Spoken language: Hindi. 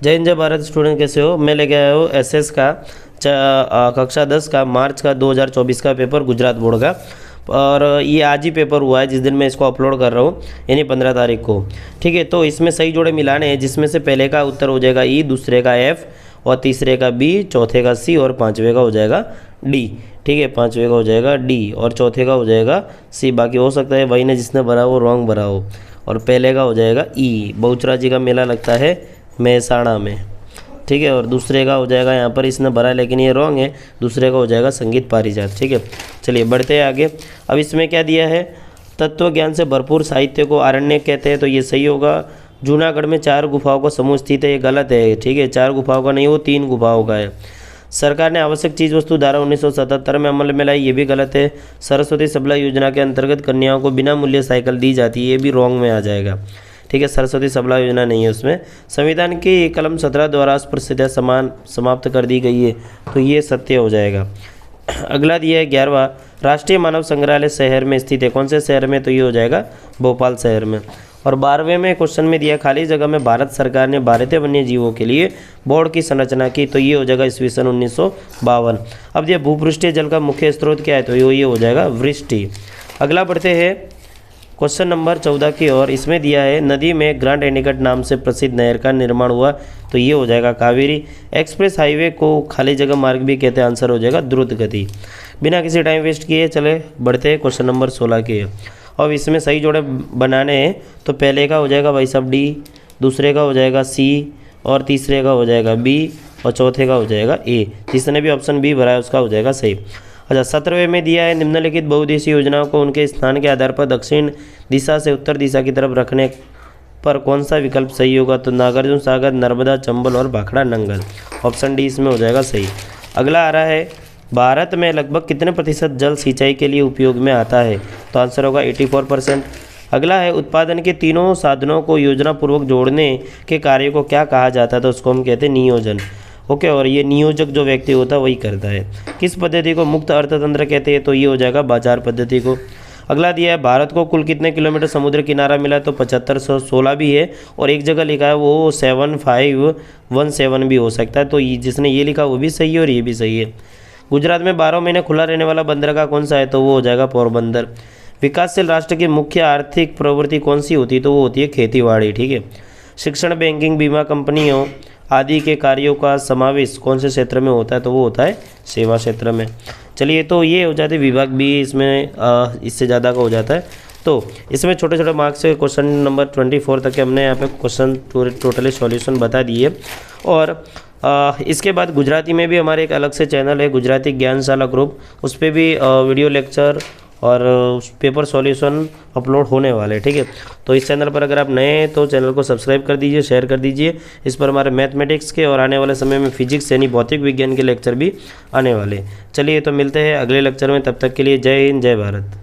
जय हिंद जय भारत स्टूडेंट, कैसे हो? मैं लेके आया हूँ एसएस का कक्षा 10 का मार्च का 2024 का पेपर गुजरात बोर्ड का। और ये आज ही पेपर हुआ है जिस दिन मैं इसको अपलोड कर रहा हूँ, यानी 15 तारीख को। ठीक है, तो इसमें सही जोड़े मिलाने हैं, जिसमें से पहले का उत्तर हो जाएगा ई, दूसरे का एफ और तीसरे का बी, चौथे का सी और पाँचवें का हो जाएगा डी। ठीक है, पाँचवें का हो जाएगा डी और चौथे का हो जाएगा सी। बाकी हो सकता है वही ने जिसने भरा वो रॉन्ग भरा हो। और पहले का हो जाएगा ई, बहुचरा जी का मेला लगता है महसाणा में। ठीक है, और दूसरे का हो जाएगा, यहाँ पर इसने भरा लेकिन ये रॉन्ग है, दूसरे का हो जाएगा संगीत पारिजात। ठीक है, चलिए बढ़ते हैं आगे। अब इसमें क्या दिया है, तत्व ज्ञान से भरपूर साहित्य को आरण्य कहते हैं, तो ये सही होगा। जूनागढ़ में 4 गुफाओं का समूह स्थित है, ये गलत है। ठीक है, 4 गुफाओं का नहीं, वो 3 गुफाओं का है। सरकार ने आवश्यक चीज़ वस्तु धारा 1977 में अमल में लाई, ये भी गलत है। सरस्वती सबला योजना के अंतर्गत कन्याओं को बिना मूल्य साइकिल दी जाती है, ये भी रॉन्ग में आ जाएगा। ठीक है, सरस्वती सबला योजना नहीं है उसमें। संविधान की कलम 17 द्वारा अस्पृश्यता समान समाप्त कर दी गई है, तो ये सत्य हो जाएगा। अगला दिया है 11वां, राष्ट्रीय मानव संग्रहालय शहर में स्थित है, कौन से शहर में? तो ये हो जाएगा भोपाल शहर में। और 12वें में क्वेश्चन में दिया, खाली जगह में भारत सरकार ने भारतीय वन्य जीवों के लिए बोर्ड की संरचना की, तो ये हो जाएगा ईस्वीसन 1952। अब दिया भूपृष्ठीय जल का मुख्य स्रोत क्या है, तो ये हो जाएगा वृष्टि। अगला बढ़ते हैं क्वेश्चन नंबर 14 की ओर। इसमें दिया है, नदी में ग्रांड एनिकट नाम से प्रसिद्ध नहर का निर्माण हुआ, तो ये हो जाएगा कावेरी। एक्सप्रेस हाईवे को खाली जगह मार्ग भी कहते हैं, आंसर हो जाएगा द्रुत गति। बिना किसी टाइम वेस्ट किए चले बढ़ते हैं क्वेश्चन नंबर 16 के। अब इसमें सही जोड़े बनाने हैं, तो पहले का हो जाएगा भाई साहब डी, दूसरे का हो जाएगा सी और तीसरे का हो जाएगा बी और चौथे का हो जाएगा ए। जिसने भी ऑप्शन बी भरा है उसका हो जाएगा सही। अच्छा, 17वें में दिया है, निम्नलिखित बहुउद्देशीय योजनाओं को उनके स्थान के आधार पर दक्षिण दिशा से उत्तर दिशा की तरफ रखने पर कौन सा विकल्प सही होगा? तो नागार्जुन सागर, नर्मदा, चंबल और भाखड़ा नंगल, ऑप्शन डी इसमें हो जाएगा सही। अगला आ रहा है, भारत में लगभग कितने प्रतिशत जल सिंचाई के लिए उपयोग में आता है? तो आंसर होगा 84%। अगला है, उत्पादन के तीनों साधनों को योजनापूर्वक जोड़ने के कार्य को क्या कहा जाता है? तो उसको हम कहते हैं नियोजन। ओके, और ये नियोजक जो व्यक्ति होता है वही करता है। किस पद्धति को मुक्त अर्थतंत्र कहते हैं? तो ये हो जाएगा बाजार पद्धति को। अगला दिया है, भारत को कुल कितने किलोमीटर समुद्र किनारा मिला? तो 7516 भी है, और एक जगह लिखा है वो 7517 भी हो सकता है, तो जिसने ये लिखा वो भी सही है और ये भी सही है। गुजरात में 12 महीने खुला रहने वाला बंदरगाह कौन सा है? तो वो हो जाएगा पोरबंदर। विकासशील राष्ट्र की मुख्य आर्थिक प्रवृत्ति कौन सी होती है? तो वो होती है खेतीबाड़ी। ठीक है, शिक्षण, बैंकिंग, बीमा कंपनियों आदि के कार्यों का समावेश कौन से क्षेत्र में होता है? तो वो होता है सेवा क्षेत्र में। चलिए, तो ये हो जाते विभाग भी, इसमें इससे ज़्यादा का हो जाता है। तो इसमें छोटे छोटे मार्क्स से क्वेश्चन नंबर 24 तक के हमने यहाँ पे क्वेश्चन टोटली सॉल्यूशन बता दिए। और इसके बाद गुजराती में भी हमारे एक अलग से चैनल है, गुजराती ज्ञानशाला ग्रुप, उस पर भी वीडियो लेक्चर और पेपर सॉल्यूशन अपलोड होने वाले। ठीक है, तो इस चैनल पर अगर आप नए हैं तो चैनल को सब्सक्राइब कर दीजिए, शेयर कर दीजिए। इस पर हमारे मैथमेटिक्स के और आने वाले समय में फिजिक्स यानी भौतिक विज्ञान के लेक्चर भी आने वाले। चलिए, तो मिलते हैं अगले लेक्चर में, तब तक के लिए जय हिंद जय भारत।